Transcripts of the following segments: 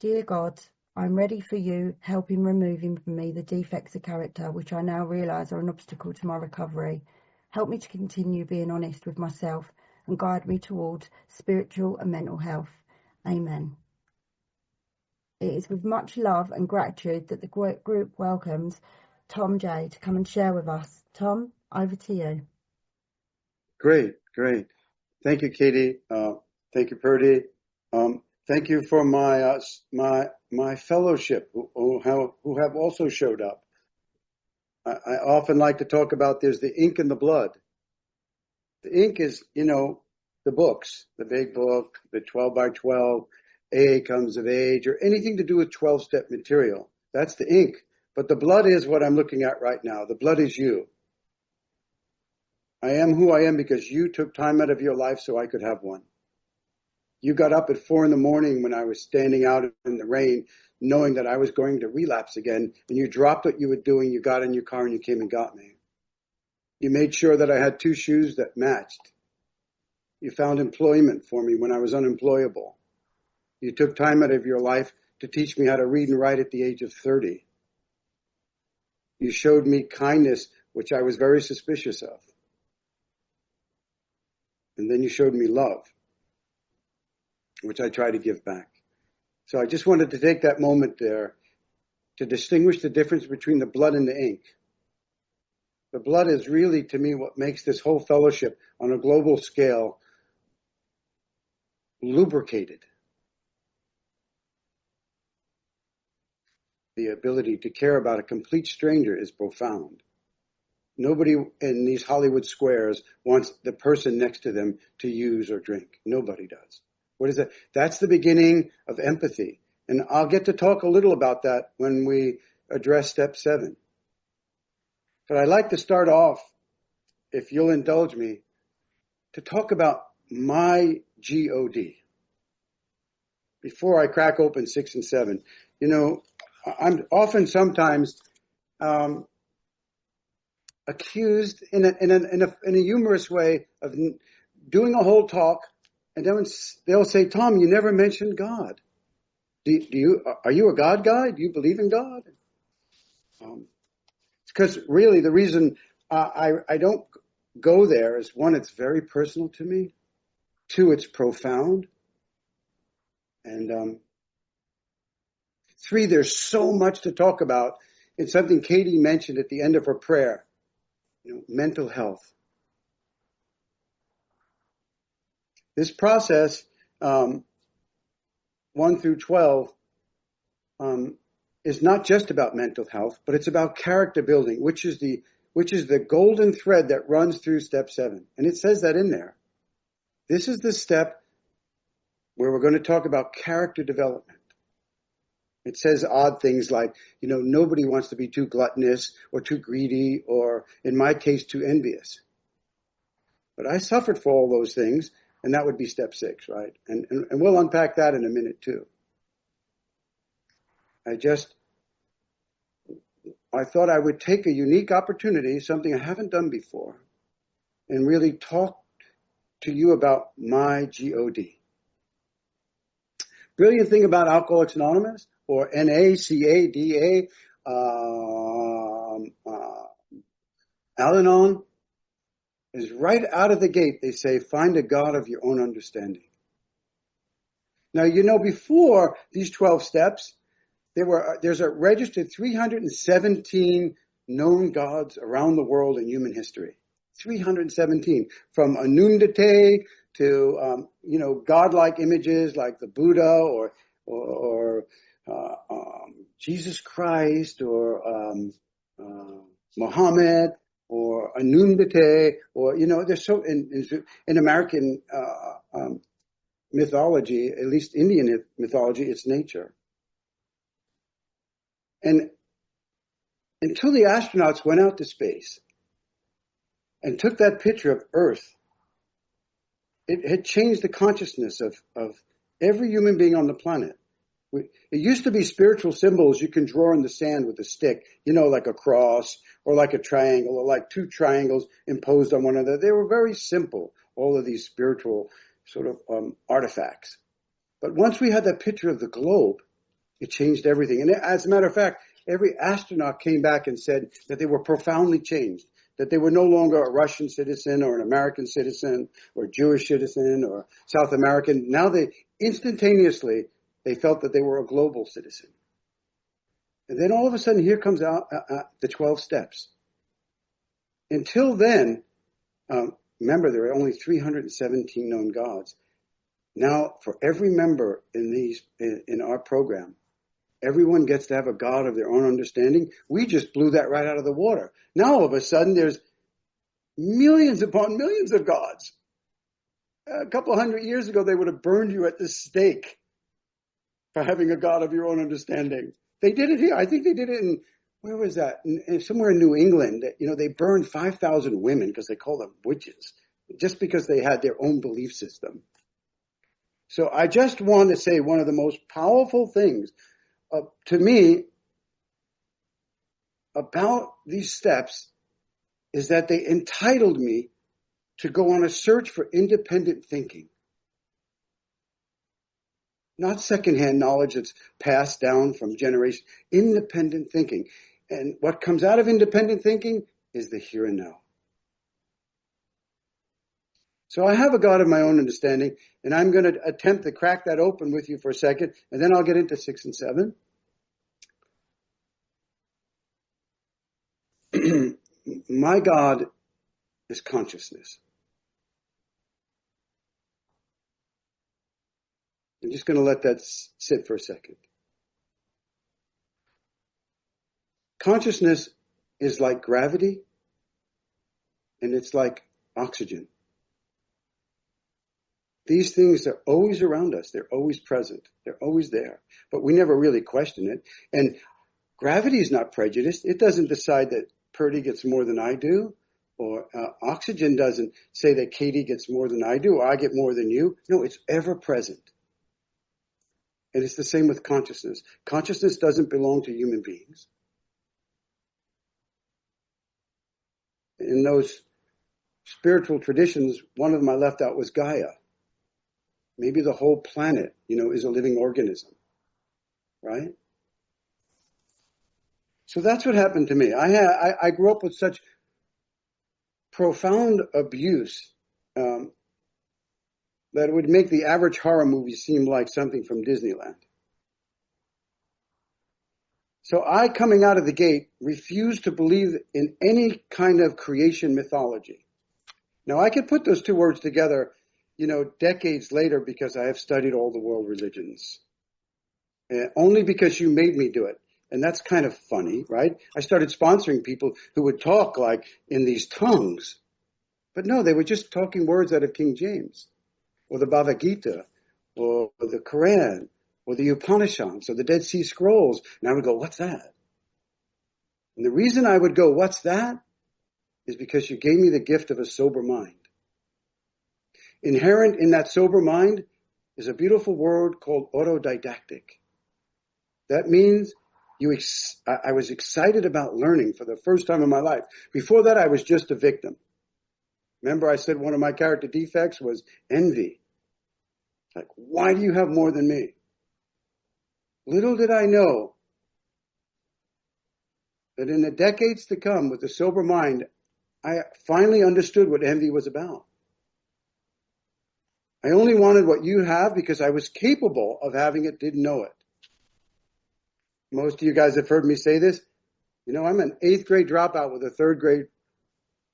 Dear God, I'm ready for you, helping removing from me the defects of character which I now realise are an obstacle to my recovery. Help me to continue being honest with myself and guide me towards spiritual and mental health. Amen. It is with much love and gratitude that the group welcomes Tom J to come and share with us. Tom, over to you. Great. Thank you, Katie. Thank you, Purdy. Thank you for my fellowship who have also showed up. I often like to talk about there's the ink in the blood. The ink is, the books, the big book, the 12 by 12, AA Comes of Age, or anything to do with 12-step material. That's the ink. But the blood is what I'm looking at right now. The blood is you. I am who I am because you took time out of your life so I could have one. You got up at 4 a.m. when I was standing out in the rain, knowing that I was going to relapse again, and you dropped what you were doing, you got in your car, and you came and got me. You made sure that I had 2 shoes that matched. You found employment for me when I was unemployable. You took time out of your life to teach me how to read and write at the age of 30. You showed me kindness, which I was very suspicious of. And then you showed me love, which I try to give back. So I just wanted to take that moment there to distinguish the difference between the blood and the ink. The blood is really, to me, what makes this whole fellowship on a global scale lubricated. The ability to care about a complete stranger is profound. Nobody in these Hollywood squares wants the person next to them to use or drink. Nobody does. What is that? That's the beginning of empathy. And I'll get to talk a little about that when we address step 7. But I'd like to start off, if you'll indulge me, to talk about my GOD. Before I crack open 6 and 7, I'm often sometimes accused in a humorous way of doing a whole talk, and then they'll say, "Tom, you never mentioned God. Are you a God guy? Do you believe in God?" Because really the reason I don't go there is, 1, it's very personal to me. 2, it's profound. And 3, there's so much to talk about. It's something Katie mentioned at the end of her prayer, mental health. This process, 1 through 12, is not just about mental health, but it's about character building, which is the golden thread that runs through step 7. And it says that in there. This is the step where we're going to talk about character development. It says odd things like, nobody wants to be too gluttonous or too greedy or, in my case, too envious. But I suffered for all those things, and that would be step 6, right? And we'll unpack that in a minute, too. I thought I would take a unique opportunity, something I haven't done before, and really talk to you about my GOD. Brilliant thing about Alcoholics Anonymous, or NACADA, Al-Anon, is right out of the gate. They say, find a God of your own understanding. Now, before these 12 steps, there's a registered 317 known gods around the world in human history. 317, from Anundate to godlike images like the Buddha or Jesus Christ or Muhammad or Anundate, or there's so in American mythology, at least Indian mythology, it's nature. And until the astronauts went out to space and took that picture of Earth, it had changed the consciousness of every human being on the planet. It used to be spiritual symbols you can draw in the sand with a stick, like a cross or like a triangle or like 2 triangles imposed on one another. They were very simple, all of these spiritual sort of artifacts. But once we had that picture of the globe, It changed everything. And as a matter of fact, every astronaut came back and said that they were profoundly changed, that they were no longer a Russian citizen or an American citizen or a Jewish citizen or South American. Now they instantaneously, they felt that they were a global citizen. And then all of a sudden, here comes out the 12 steps. Until then, remember, there are only 317 known gods. Now, for every member in our program, everyone gets to have a God of their own understanding. We just blew that right out of the water. Now, all of a sudden, there's millions upon millions of gods. A couple hundred years ago, they would have burned you at the stake for having a God of your own understanding. They did it here. I think they did it in, where was that? Somewhere in New England. You know, they burned 5,000 women because they call them witches, just because they had their own belief system. So I just want to say one of the most powerful things to me about these steps is that they entitled me to go on a search for independent thinking. Not secondhand knowledge that's passed down from generation. Independent thinking. And what comes out of independent thinking is the here and now. So I have a God of my own understanding, and I'm going to attempt to crack that open with you for a second, and then I'll get into 6 and 7. My God is consciousness. I'm just going to let that sit for a second. Consciousness is like gravity, and it's like oxygen. These things are always around us. They're always present. They're always there. But we never really question it. And gravity is not prejudiced. It doesn't decide that Purdy gets more than I do, or oxygen doesn't say that Katie gets more than I do, or I get more than you. No, it's ever present. And it's the same with consciousness. Consciousness doesn't belong to human beings. In those spiritual traditions, one of them I left out was Gaia. Maybe the whole planet, is a living organism, right? So that's what happened to me. I grew up with such profound abuse that it would make the average horror movie seem like something from Disneyland. So I, coming out of the gate, refused to believe in any kind of creation mythology. Now, I could put those two words together, decades later, because I have studied all the world religions. Only because you made me do it. And that's kind of funny, right? I started sponsoring people who would talk like in these tongues. But no, they were just talking words out of King James, or the Bhagavad Gita, or the Quran, or the Upanishads, or the Dead Sea Scrolls. And I would go, what's that? And the reason I would go, what's that? Is because you gave me the gift of a sober mind. Inherent in that sober mind is a beautiful word called autodidactic. That means I was excited about learning for the first time in my life. Before that, I was just a victim. Remember, I said one of my character defects was envy. Like, why do you have more than me? Little did I know that in the decades to come, with a sober mind, I finally understood what envy was about. I only wanted what you have because I was capable of having it, didn't know it. Most of you guys have heard me say this. I'm an 8th grade dropout with a 3rd grade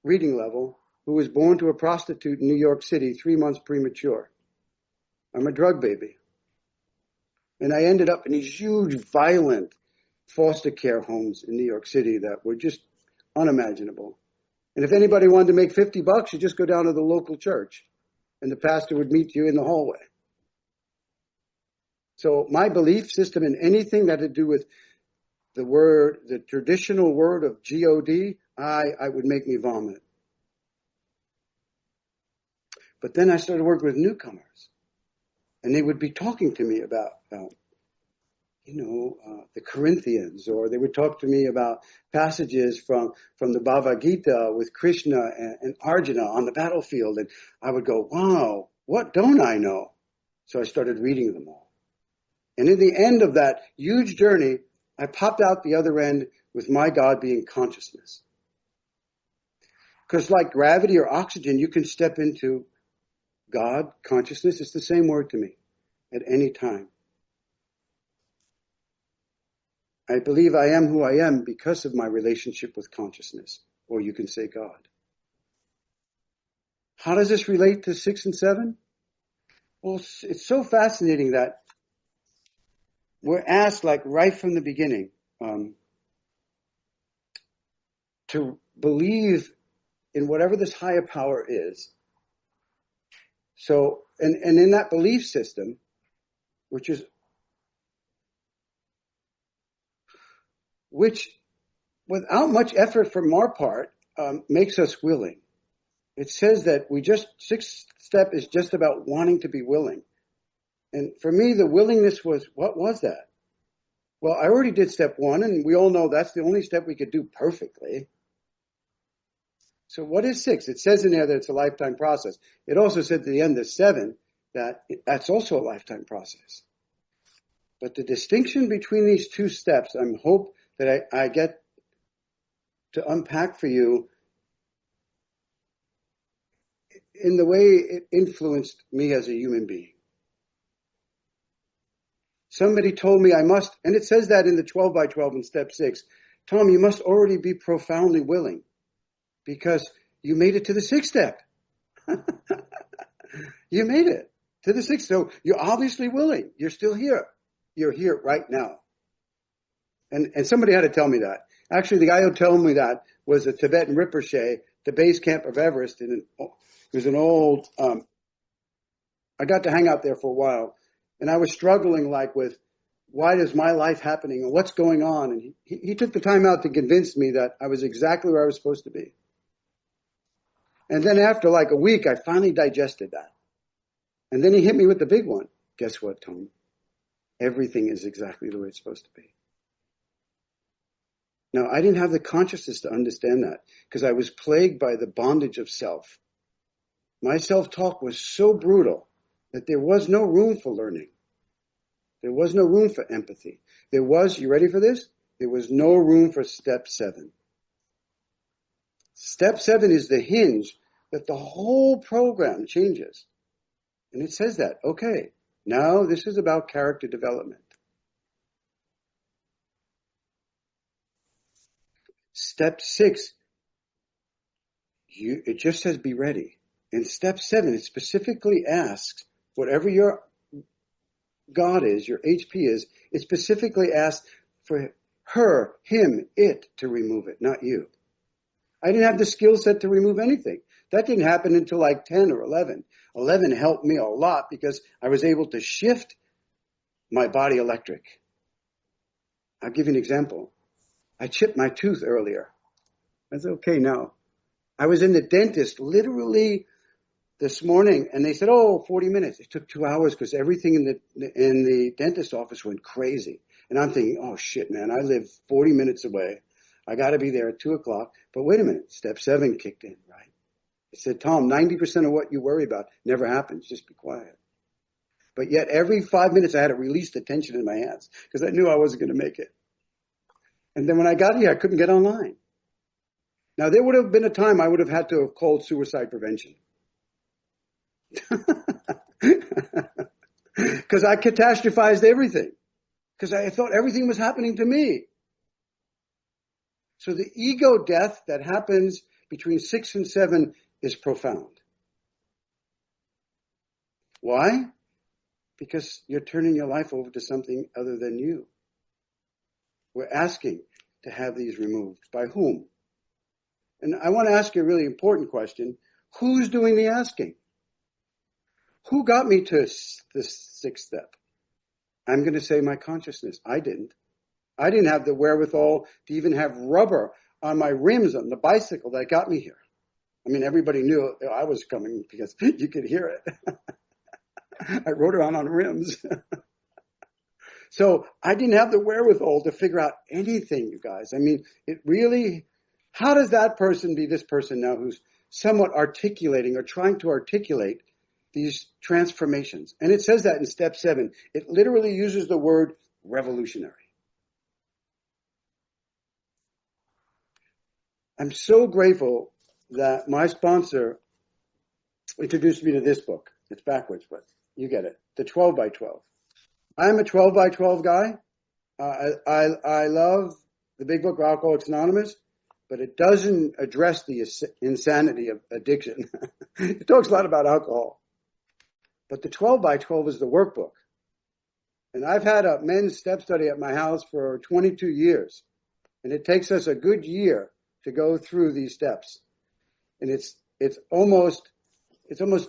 reading level who was born to a prostitute in New York City 3 months premature. I'm a drug baby. And I ended up in these huge, violent foster care homes in New York City that were just unimaginable. And if anybody wanted to make $50, you just go down to the local church and the pastor would meet you in the hallway. So my belief system in anything that had to do with the traditional word of God, I would make me vomit. But then I started working with newcomers, and they would be talking to me about, the Corinthians, or they would talk to me about passages from the Bhagavad Gita with Krishna and Arjuna on the battlefield, and I would go, wow, what don't I know? So I started reading them all. And in the end of that huge journey, I popped out the other end with my God being consciousness. Because like gravity or oxygen, you can step into God, consciousness. It's the same word to me at any time. I believe I am who I am because of my relationship with consciousness, or you can say God. How does this relate to 6 and 7? Well, it's so fascinating that we're asked, like right from the beginning, to believe in whatever this higher power is. So, and in that belief system, which without much effort from our part, makes us willing. It says that sixth step is just about wanting to be willing. And for me, the willingness was, what was that? Well, I already did step 1, and we all know that's the only step we could do perfectly. So what is 6? It says in there that it's a lifetime process. It also said at the end of 7 that that's also a lifetime process. But the distinction between these two steps, I hope that I get to unpack for you in the way it influenced me as a human being. Somebody told me I must, and it says that in the 12 by 12 in step 6, Tom, you must already be profoundly willing because you made it to the 6th step. You made it to the 6th. So you're obviously willing. You're still here. You're here right now. And somebody had to tell me that. Actually, the guy who told me that was a Tibetan Rinpoche, the base camp of Everest. It was an old, I got to hang out there for a while. And I was struggling like with, why is my life happening and what's going on? And he took the time out to convince me that I was exactly where I was supposed to be. And then after like a week, I finally digested that. And then he hit me with the big one. Guess what, Tom? Everything is exactly the way it's supposed to be. Now, I didn't have the consciousness to understand that because I was plagued by the bondage of self. My self-talk was so brutal that there was no room for learning. There was no room for empathy. You ready for this? There was no room for step 7. Step 7 is the hinge that the whole program changes. And it says that, okay, now this is about character development. Step 6, it just says be ready. In step 7, it specifically asks, whatever your God is, your HP is, it specifically asks for her, him, it to remove it, not you. I didn't have the skill set to remove anything. That didn't happen until like 10 or 11. 11 helped me a lot because I was able to shift my body electric. I'll give you an example. I chipped my tooth earlier. That's okay now. I was in the dentist literally this morning, and they said, 40 minutes. It took 2 hours because everything in the dentist office went crazy. And I'm thinking, oh shit, man, I live 40 minutes away. I got to be there at 2 o'clock. But wait a minute, step 7 kicked in, right? It said, Tom, 90% of what you worry about never happens. Just be quiet. But yet every 5 minutes I had to release the tension in my hands because I knew I wasn't going to make it. And then when I got here, I couldn't get online. Now, there would have been a time I would have had to have called suicide prevention. Because I catastrophized everything. Because I thought everything was happening to me. So the ego death that happens between 6 and 7 is profound. Why? Because you're turning your life over to something other than you. We're asking to have these removed. By whom? And I want to ask you a really important question. Who's doing the asking? Who got me to this 6th step? I'm going to say my consciousness. I didn't. I didn't have the wherewithal to even have rubber on my rims on the bicycle that got me here. I mean, everybody knew I was coming because you could hear it. I rode around on rims. So I didn't have the wherewithal to figure out anything, you guys. I mean, it really, how does that person be this person now who's somewhat articulating or trying to articulate these transformations. And it says that in step 7. It literally uses the word revolutionary. I'm so grateful that my sponsor introduced me to this book. It's backwards, but you get it. The 12 by 12. I'm a 12 by 12 guy. I love the big book, Alcoholics Anonymous, but it doesn't address the insanity of addiction. It talks a lot about alcohol. But the 12 by 12 is the workbook. And I've had a men's step study at my house for 22 years. And it takes us a good year to go through these steps. And it's almost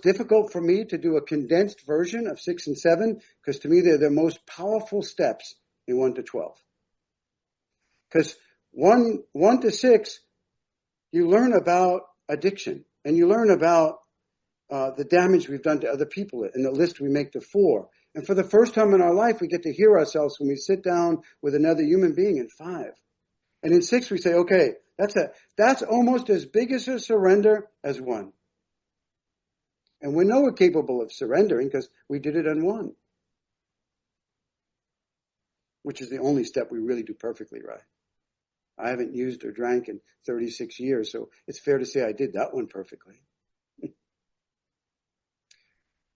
difficult for me to do a condensed version of 6 and 7, because to me they're the most powerful steps in 1 to 12. Because 1 to 6, you learn about addiction, and you learn about the damage we've done to other people in the list we make to 4. And for the first time in our life, we get to hear ourselves when we sit down with another human being in 5. And in 6, we say, okay, that's almost as big as a surrender as 1. And we know we're capable of surrendering because we did it on 1, which is the only step we really do perfectly right. I haven't used or drank in 36 years, so it's fair to say I did that one perfectly.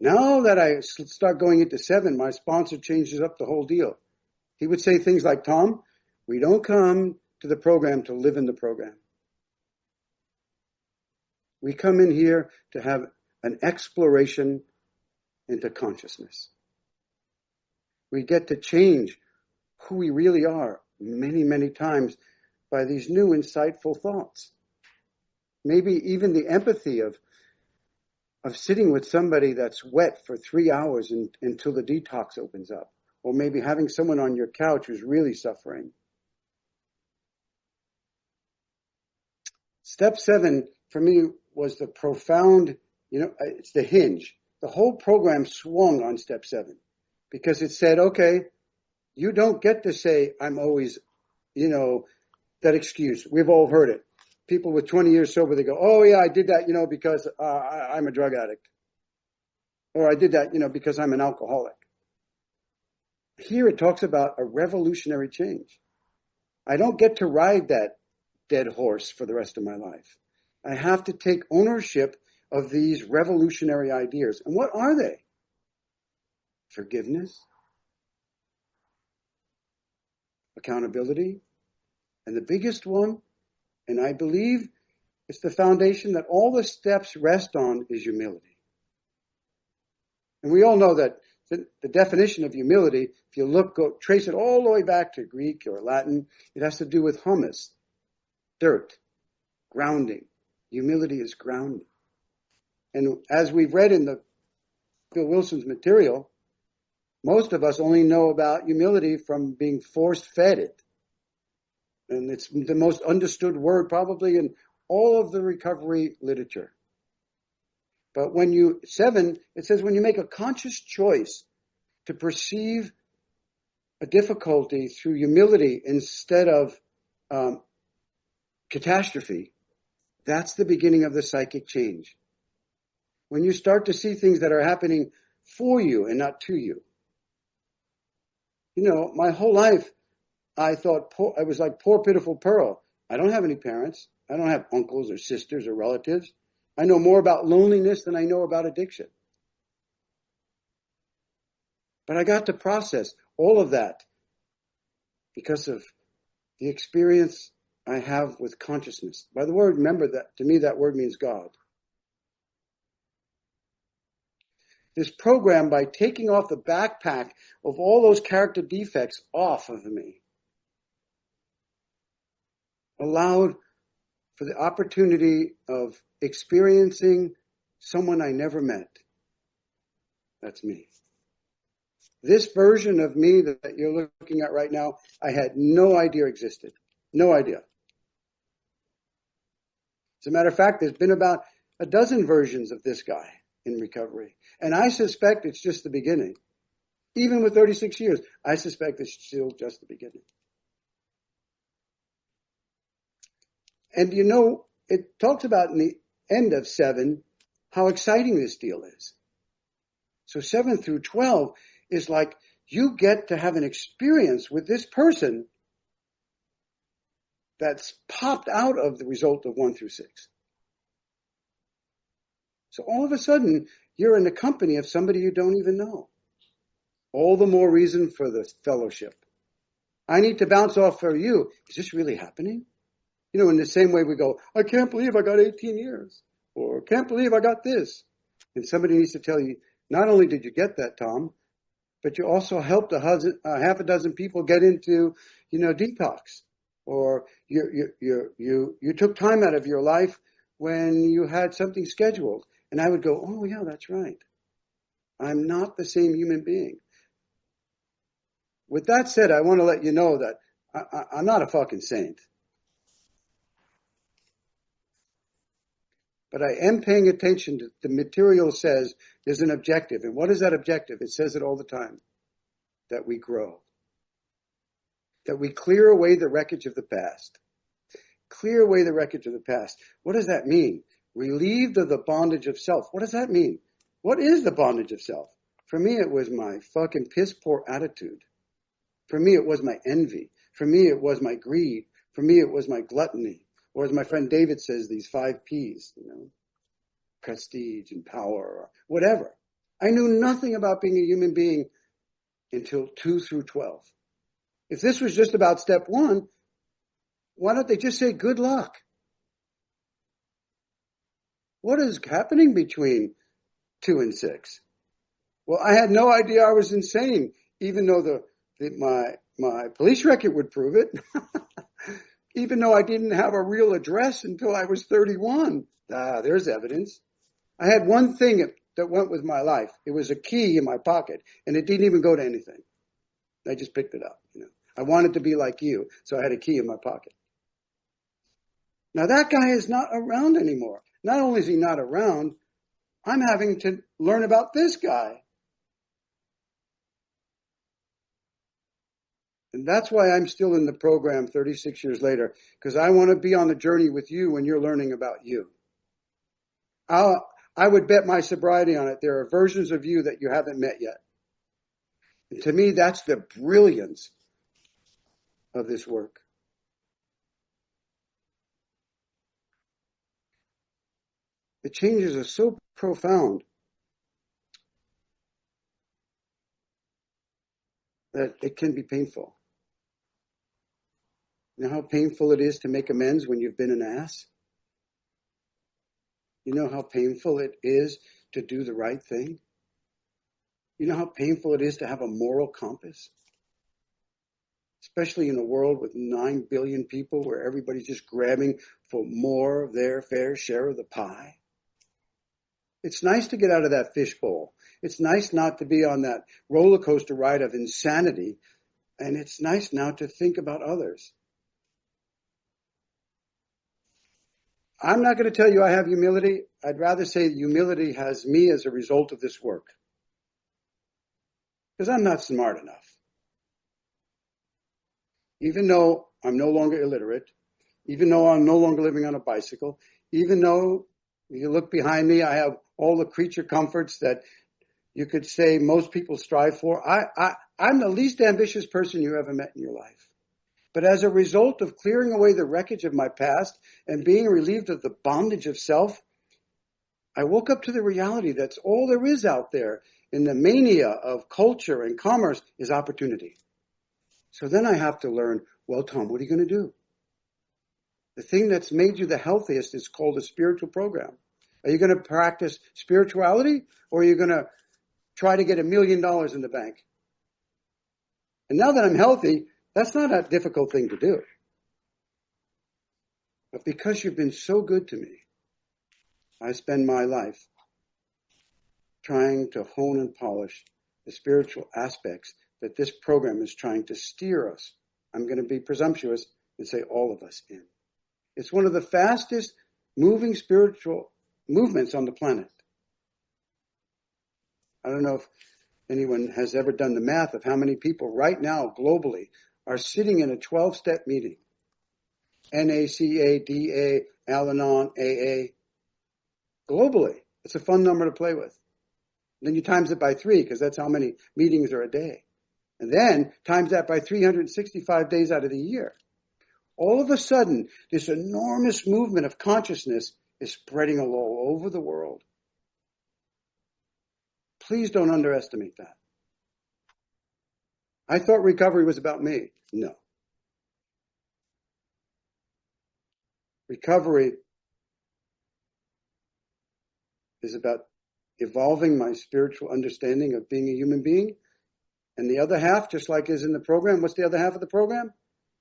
Now that I start going into 7, my sponsor changes up the whole deal. He would say things like, Tom, we don't come to the program to live in the program. We come in here to have an exploration into consciousness. We get to change who we really are many, many times by these new insightful thoughts. Maybe even the empathy of sitting with somebody that's wet for 3 hours until the detox opens up. Or maybe having someone on your couch who's really suffering. Step 7 for me was the profound, it's the hinge. The whole program swung on step 7 because it said, okay, you don't get to say, I'm always, that excuse. We've all heard it. People with 20 years sober, they go, oh yeah, I did that, because I'm a drug addict. Or I did that, because I'm an alcoholic. Here it talks about a revolutionary change. I don't get to ride that dead horse for the rest of my life. I have to take ownership of these revolutionary ideas. And what are they? Forgiveness, accountability, and the biggest one, and I believe it's the foundation that all the steps rest on, is humility. And we all know that the definition of humility, if you trace it all the way back to Greek or Latin, it has to do with humus, dirt, grounding. Humility is grounding. And as we've read in Bill Wilson's material, most of us only know about humility from being force-fed it. And it's the most understood word probably in all of the recovery literature. But it says when you make a conscious choice to perceive a difficulty through humility instead of catastrophe, that's the beginning of the psychic change. When you start to see things that are happening for you and not to you. My whole life, I thought I was like poor, pitiful Pearl. I don't have any parents. I don't have uncles or sisters or relatives. I know more about loneliness than I know about addiction. But I got to process all of that because of the experience I have with consciousness. By the word, remember that to me that word means God. This program, by taking off the backpack of all those character defects off of me, allowed for the opportunity of experiencing someone I never met. That's me. This version of me that you're looking at right now, I had no idea existed. No idea. As a matter of fact, there's been about a dozen versions of this guy in recovery. And I suspect it's just the beginning. Even with 36 years, I suspect it's still just the beginning. And it talks about in the end of 7 how exciting this deal is. So 7 through 12 is like you get to have an experience with this person that's popped out of the result of 1 through 6. So all of a sudden, you're in the company of somebody you don't even know. All the more reason for the fellowship. I need to bounce off for you. Is this really happening? You know, in the same way we go, I can't believe I got 18 years. Or can't believe I got this. And somebody needs to tell you, not only did you get that, Tom, but you also helped half a dozen people get into, detox. Or you took time out of your life when you had something scheduled. And I would go, oh yeah, that's right. I'm not the same human being. With that said, I want to let you know that I'm not a fucking saint. But I am paying attention to the material says there's an objective. And what is that objective? It says it all the time. That we grow. That we clear away the wreckage of the past. Clear away the wreckage of the past. What does that mean? Relieved of the bondage of self. What does that mean? What is the bondage of self? For me, it was my fucking piss poor attitude. For me, it was my envy. For me, it was my greed. For me, it was my gluttony. Or as my friend David says, these 5 Ps, prestige and power or whatever. I knew nothing about being a human being until 2 through 12. If this was just about step 1, why don't they just say good luck? What is happening between 2 and 6? Well, I had no idea I was insane, even though my police record would prove it. Even though I didn't have a real address until I was 31. There's evidence. I had one thing that went with my life. It was a key in my pocket, and it didn't even go to anything. I just picked it up. I wanted to be like you, so I had a key in my pocket. Now that guy is not around anymore. Not only is he not around, I'm having to learn about this guy. And that's why I'm still in the program 36 years later, because I want to be on the journey with you when you're learning about you. I would bet my sobriety on it. There are versions of you that you haven't met yet. And to me, that's the brilliance of this work. The changes are so profound that it can be painful. You know how painful it is to make amends when you've been an ass? You know how painful it is to do the right thing? You know how painful it is to have a moral compass? Especially in a world with 9 billion people where everybody's just grabbing for more of their fair share of the pie. It's nice to get out of that fishbowl. It's nice not to be on that roller coaster ride of insanity. And it's nice now to think about others. I'm not going to tell you I have humility. I'd rather say humility has me as a result of this work. Because I'm not smart enough. Even though I'm no longer illiterate, even though I'm no longer living on a bicycle, even though you look behind me, I have all the creature comforts that you could say most people strive for. I'm the least ambitious person you ever met in your life. But as a result of clearing away the wreckage of my past and being relieved of the bondage of self, I woke up to the reality that's all there is out there in the mania of culture and commerce is opportunity. So then I have to learn, well, Tom, what are you going to do? The thing that's made you the healthiest is called a spiritual program. Are you going to practice spirituality or are you going to try to get $1 million in the bank? And now that I'm healthy, that's not a difficult thing to do. But because you've been so good to me, I spend my life trying to hone and polish the spiritual aspects that this program is trying to steer us. I'm going to be presumptuous and say all of us in. It's one of the fastest moving spiritual movements on the planet. I don't know if anyone has ever done the math of how many people right now globally are sitting in a 12-step meeting. NACA, Al-Anon, AA. Globally, it's a fun number to play with. Then you times it by 3 because that's how many meetings are a day. And then times that by 365 days out of the year. All of a sudden, this enormous movement of consciousness is spreading all over the world. Please don't underestimate that. I thought recovery was about me. No. Recovery is about evolving my spiritual understanding of being a human being. And the other half, just like is in the program, what's the other half of the program?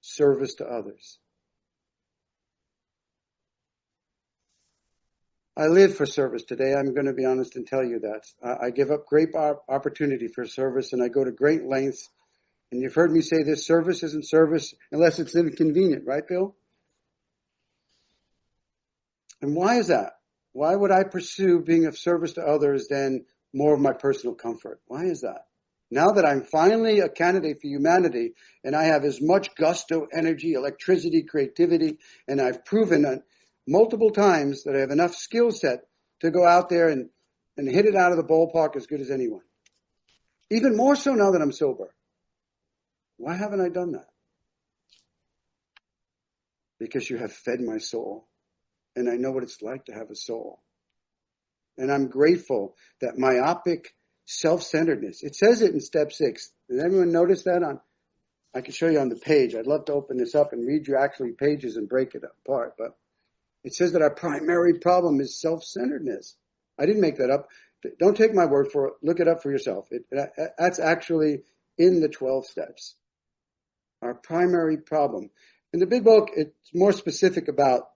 Service to others. I live for service today. I'm going to be honest and tell you that. I give up great opportunity for service, and I go to great lengths. And you've heard me say this, service isn't service unless it's inconvenient, right, Bill? And why is that? Why would I pursue being of service to others than more of my personal comfort? Why is that? Now that I'm finally a candidate for humanity, and I have as much gusto, energy, electricity, creativity, and I've proven multiple times that I have enough skill set to go out there and hit it out of the ballpark as good as anyone. Even more so now that I'm sober. Why haven't I done that? Because you have fed my soul. And I know what it's like to have a soul. And I'm grateful that myopic self-centeredness, it says it in step 6. Did anyone notice that? I can show you on the page. I'd love to open this up and read you actually pages and break it apart. But it says that our primary problem is self-centeredness. I didn't make that up. Don't take my word for it. Look it up for yourself. That's actually in the 12 steps. Our primary problem. In the big book, it's more specific about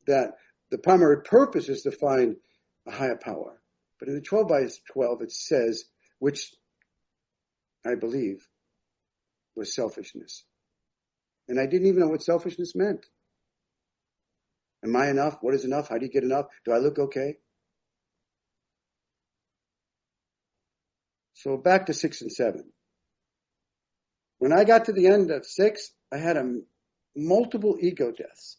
that the primary purpose is to find a higher power. But in the 12 by 12, it says, which I believe was selfishness. And I didn't even know what selfishness meant. Am I enough? What is enough? How do you get enough? Do I look okay? So back to 6 and 7. When I got to the end of 6, I had multiple ego deaths.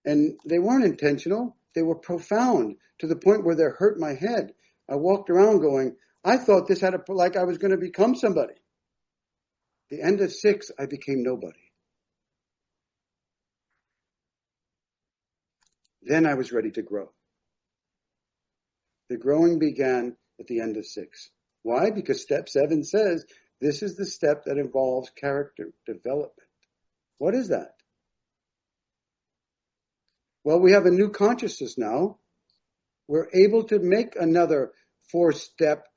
And they weren't intentional. They were profound to the point where they hurt my head. I walked around going, I thought this had like I was going to become somebody. The end of 6, I became nobody. Then I was ready to grow. The growing began at the end of 6. Why? Because step 7 says this is the step that involves character development. What is that? Well, we have a new consciousness now. We're able to make another 4-step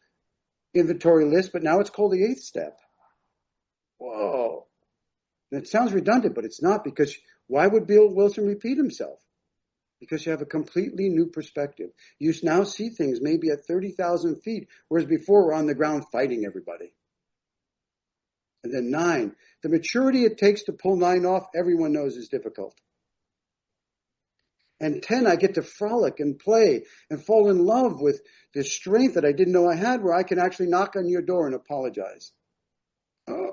inventory list, but now it's called the 8th step. Whoa. And it sounds redundant, but it's not, because why would Bill Wilson repeat himself? Because you have a completely new perspective. You now see things maybe at 30,000 feet, whereas before we're on the ground fighting everybody. And then 9, the maturity it takes to pull 9 off, everyone knows is difficult. And 10, I get to frolic and play and fall in love with this strength that I didn't know I had, where I can actually knock on your door and apologize. Oh.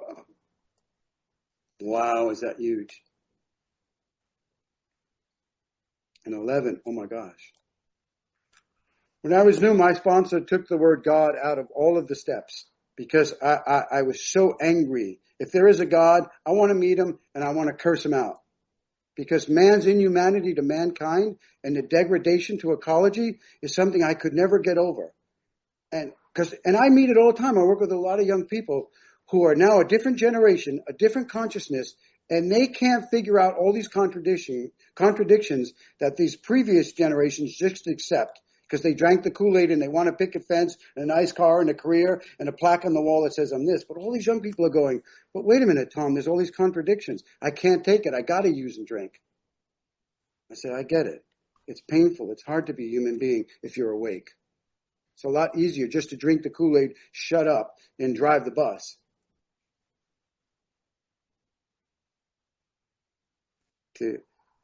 Wow, is that huge? And 11, oh my gosh. When I was new, my sponsor took the word God out of all of the steps because I was so angry. If there is a God, I want to meet him and I want to curse him out. Because man's inhumanity to mankind and the degradation to ecology is something I could never get over. And I meet it all the time. I work with a lot of young people who are now a different generation, a different consciousness, and they can't figure out all these contradictions that these previous generations just accept because they drank the Kool-Aid and they want a picket fence and a nice car and a career and a plaque on the wall that says I'm this. But all these young people are going, but wait a minute, Tom, there's all these contradictions. I can't take it. I got to use and drink. I said, I get it. It's painful. It's hard to be a human being if you're awake. It's a lot easier just to drink the Kool-Aid, shut up, and drive the bus.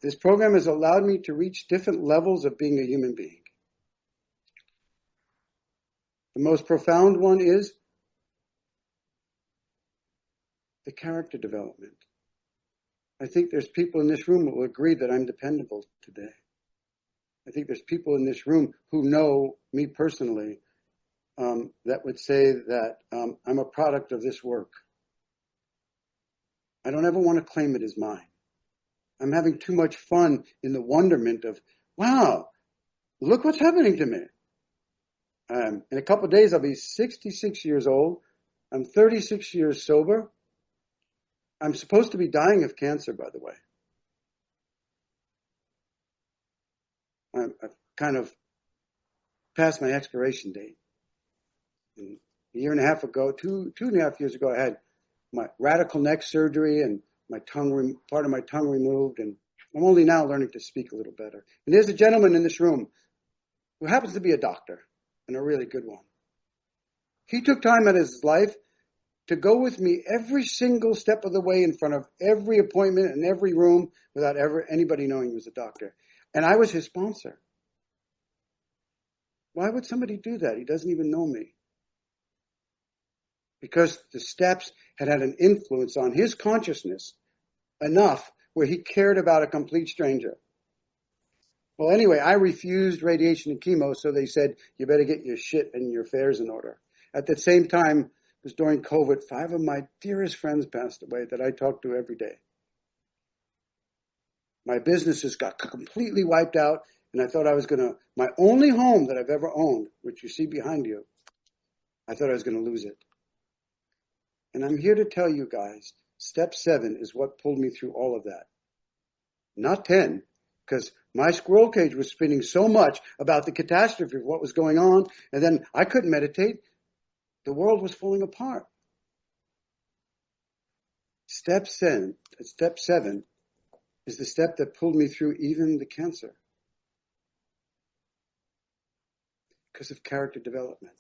This program has allowed me to reach different levels of being a human being. The most profound one is the character development. I think there's people in this room who will agree that I'm dependable today. I think there's people in this room who know me personally that would say that I'm a product of this work. I don't ever want to claim it as mine. I'm having too much fun in the wonderment of, wow, look what's happening to me. In a couple of days, I'll be 66 years old. I'm 36 years sober. I'm supposed to be dying of cancer, by the way. I've kind of passed my expiration date. And a year and a half ago, two and a half years ago, I had my radical neck surgery and my part of my tongue removed, and I'm only now learning to speak a little better. And there's a gentleman in this room who happens to be a doctor, and a really good one. He took time out of his life to go with me every single step of the way in front of every appointment in every room without ever anybody knowing he was a doctor. And I was his sponsor. Why would somebody do that? He doesn't even know me. Because the steps had an influence on his consciousness enough where he cared about a complete stranger. Well, anyway, I refused radiation and chemo, so they said, you better get your shit and your affairs in order. At the same time, it was during COVID, 5 of my dearest friends passed away that I talked to every day. My businesses got completely wiped out, and I thought I was my only home that I've ever owned, which you see behind you, I thought I was going to lose it. And I'm here to tell you guys, step 7 is what pulled me through all of that. Not 10, because my squirrel cage was spinning so much about the catastrophe of what was going on, and then I couldn't meditate. The world was falling apart. Step 7 is the step that pulled me through even the cancer. Because of character development.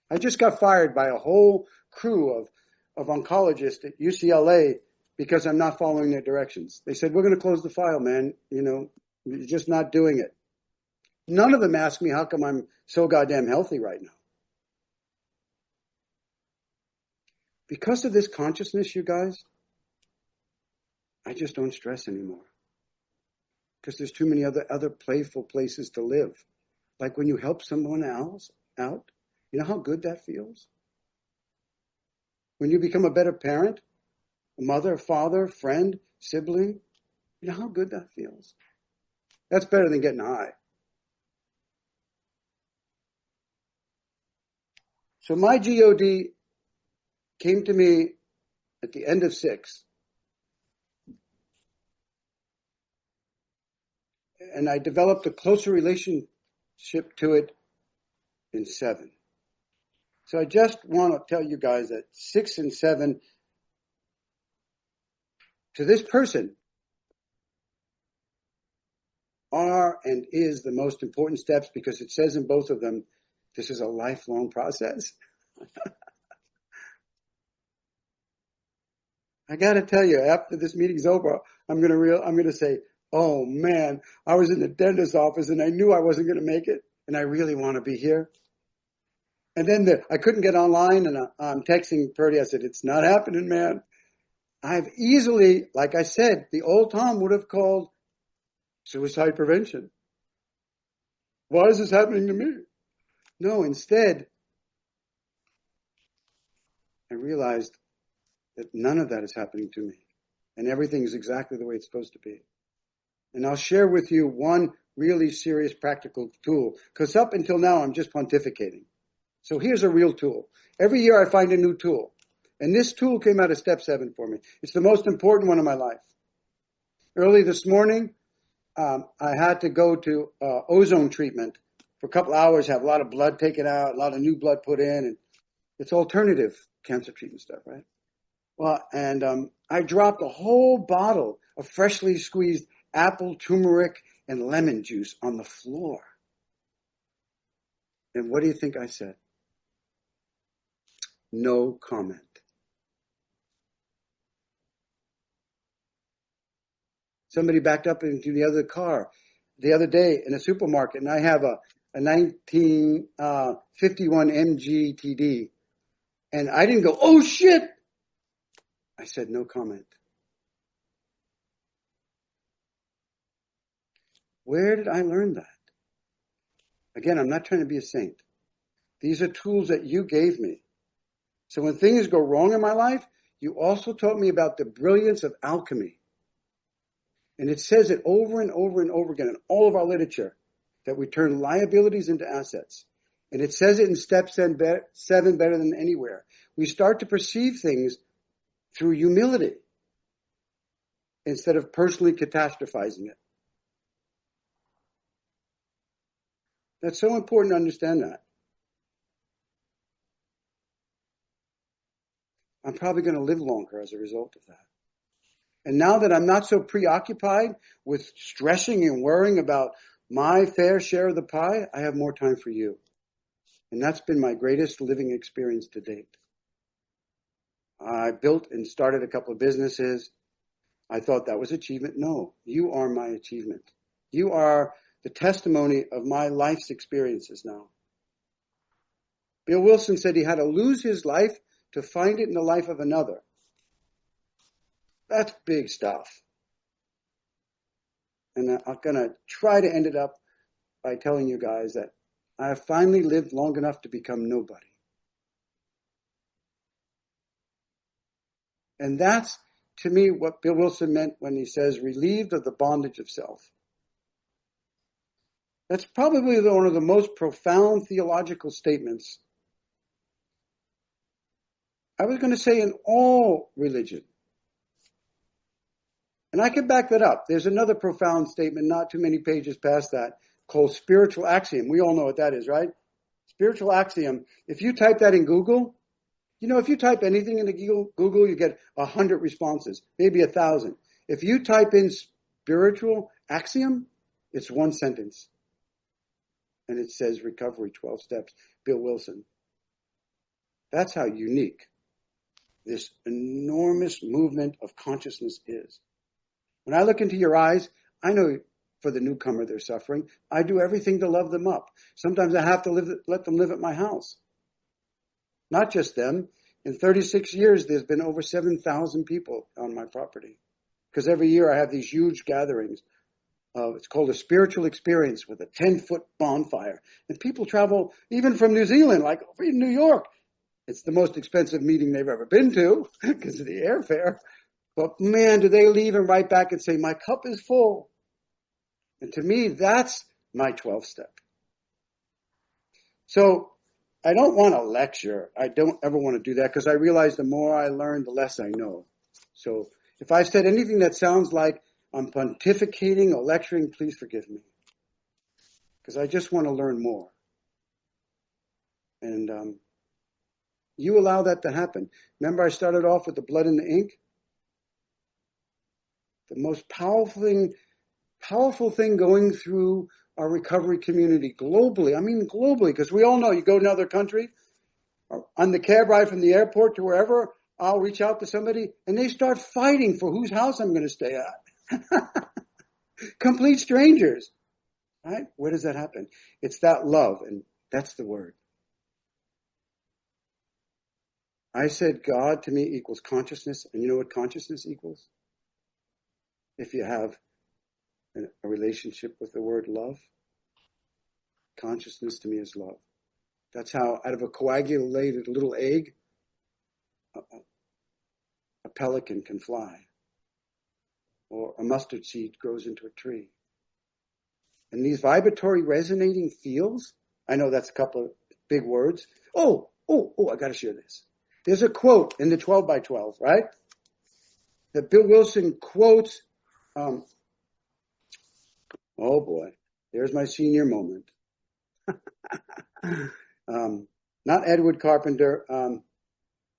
I just got fired by a whole crew of oncologists at UCLA because I'm not following their directions. They said, we're going to close the file, man. You're just not doing it. None of them asked me how come I'm so goddamn healthy right now. Because of this consciousness, you guys, I just don't stress anymore. Because there's too many other playful places to live. Like when you help someone else out, you know how good that feels? When you become a better parent, a mother, father, friend, sibling, you know how good that feels? That's better than getting high. So my GOD came to me at the end of 6. And I developed a closer relationship to it in 7. So I just want to tell you guys that 6 and 7, to this person, are and is the most important steps because it says in both of them, this is a lifelong process. I got to tell you, after this meeting's over, I'm going to say, oh man, I was in the dentist's office and I knew I wasn't going to make it, and I really want to be here. And then I couldn't get online, and I'm texting Purdy. I said, it's not happening, man. I've easily, like I said, the old Tom would have called suicide prevention. Why is this happening to me? No, instead, I realized that none of that is happening to me. And everything is exactly the way it's supposed to be. And I'll share with you one really serious practical tool, because up until now, I'm just pontificating. So here's a real tool. Every year I find a new tool. And this tool came out of step 7 for me. It's the most important one in my life. Early this morning, I had to go to ozone treatment for a couple hours, have a lot of blood taken out, a lot of new blood put in, and it's alternative cancer treatment stuff, right? Well, and I dropped a whole bottle of freshly squeezed apple, turmeric, and lemon juice on the floor. And what do you think I said? No comment. Somebody backed up into the other car the other day in a supermarket, and I have a 1951 MGTD, and I didn't go, oh shit! I said no comment. Where did I learn that? Again, I'm not trying to be a saint. These are tools that you gave me. So when things go wrong in my life, you also taught me about the brilliance of alchemy. And it says it over and over and over again in all of our literature, that we turn liabilities into assets. And it says it in step 7 better than anywhere. We start to perceive things through humility instead of personally catastrophizing it. That's so important to understand that. I'm probably going to live longer as a result of that. And now that I'm not so preoccupied with stressing and worrying about my fair share of the pie, I have more time for you. And that's been my greatest living experience to date. I built and started a couple of businesses. I thought that was achievement. No, you are my achievement. You are the testimony of my life's experiences now. Bill Wilson said he had to lose his life to find it in the life of another. That's big stuff. And I'm going to try to end it up by telling you guys that I have finally lived long enough to become nobody. And that's, to me, what Bill Wilson meant when he says, relieved of the bondage of self. That's probably one of the most profound theological statements, I was going to say, in all religion. And I can back that up. There's another profound statement, not too many pages past that, called spiritual axiom. We all know what that is, right? Spiritual axiom. If you type that in Google, if you type anything into Google, you get 100 responses, maybe 1,000. If you type in spiritual axiom, it's one sentence. And it says recovery, 12 steps, Bill Wilson. That's how unique this enormous movement of consciousness is. When I look into your eyes, I know for the newcomer they're suffering. I do everything to love them up. Sometimes I have to let them live at my house. Not just them. In 36 years, there's been over 7,000 people on my property. Because every year I have these huge gatherings. It's called a spiritual experience with a 10-foot bonfire. And people travel even from New Zealand, like over in New York. It's the most expensive meeting they've ever been to because of the airfare. But man, do they leave and write back and say, my cup is full. And to me, that's my 12th step. So I don't want to lecture. I don't ever want to do that because I realize the more I learn, the less I know. So if I've said anything that sounds like I'm pontificating or lecturing, please forgive me. Because I just want to learn more. And you allow that to happen. Remember I started off with the blood in the ink? The most powerful thing going through our recovery community globally. I mean globally, because we all know you go to another country, on the cab ride from the airport to wherever, I'll reach out to somebody and they start fighting for whose house I'm going to stay at. Complete strangers. Right? Where does that happen? It's that love, and that's the word. I said God to me equals consciousness, and you know what consciousness equals? If you have a relationship with the word love, consciousness to me is love. That's how out of a coagulated little egg, a pelican can fly. Or a mustard seed grows into a tree. And these vibratory resonating fields, I know that's a couple of big words. Oh, I got to share this. There's a quote in the 12 by 12, right? That Bill Wilson quotes. Oh boy, there's my senior moment. Not Edward Carpenter.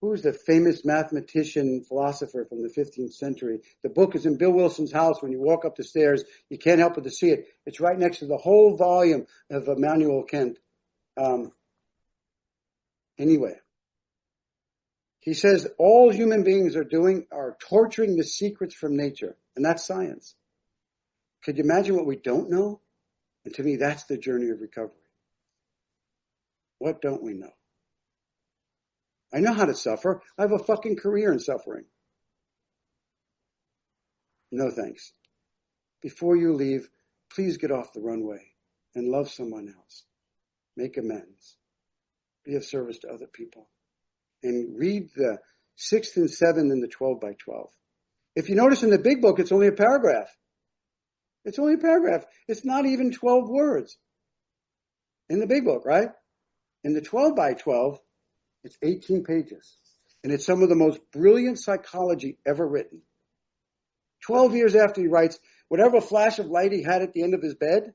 Who's the famous mathematician, philosopher from the 15th century? The book is in Bill Wilson's house. When you walk up the stairs, you can't help but to see it. It's right next to the whole volume of Immanuel Kant. Anyway, he says all human beings are torturing the secrets from nature, and that's science. Could you imagine what we don't know? And to me, that's the journey of recovery. What don't we know? I know how to suffer. I have a fucking career in suffering. No thanks. Before you leave, please get off the runway and love someone else. Make amends. Be of service to other people. And read the 6th and 7th and the 12 by 12. If you notice in the big book, it's only a paragraph. It's only a paragraph. It's not even 12 words in the big book, right? In the 12 by 12, it's 18 pages. And it's some of the most brilliant psychology ever written. 12 years after he writes, whatever flash of light he had at the end of his bed,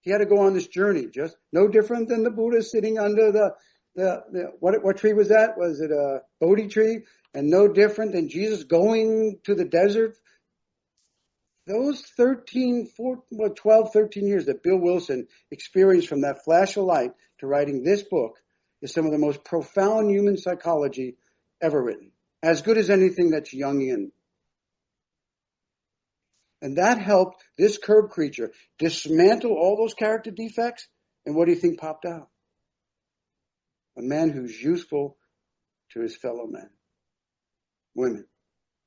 he had to go on this journey, just no different than the Buddha sitting under what tree was that? Was it a Bodhi tree? And no different than Jesus going to the desert. Those 12, 13 years that Bill Wilson experienced from that flash of light to writing this book is some of the most profound human psychology ever written. As good as anything that's Jungian. And that helped this curb creature dismantle all those character defects. And what do you think popped out? A man who's useful to his fellow men, women,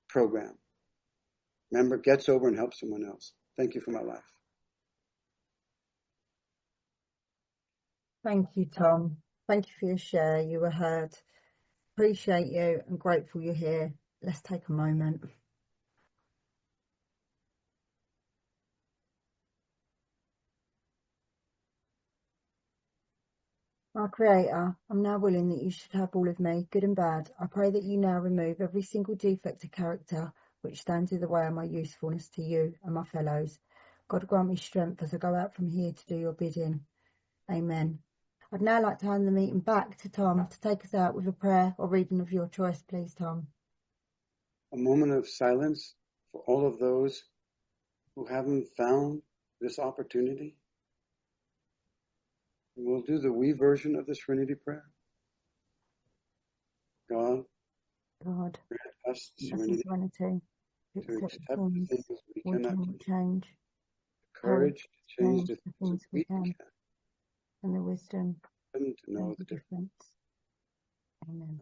program. Remember, get sober and help someone else. Thank you for my life. Thank you, Tom. Thank you for your share. You were heard. Appreciate you and grateful you're here. Let's take a moment. Our Creator, I'm now willing that you should have all of me, good and bad. I pray that you now remove every single defect of character which stands in the way of my usefulness to you and my fellows. God grant me strength as I go out from here to do your bidding. Amen. I'd now like to hand the meeting back to Tom to take us out with a prayer or reading of your choice, please, Tom. A moment of silence for all of those who haven't found this opportunity. We'll do the we version of the Serenity Prayer. God, God, grant us serenity to accept the things we cannot change, courage to change the things we can, and the wisdom to know the difference. Amen.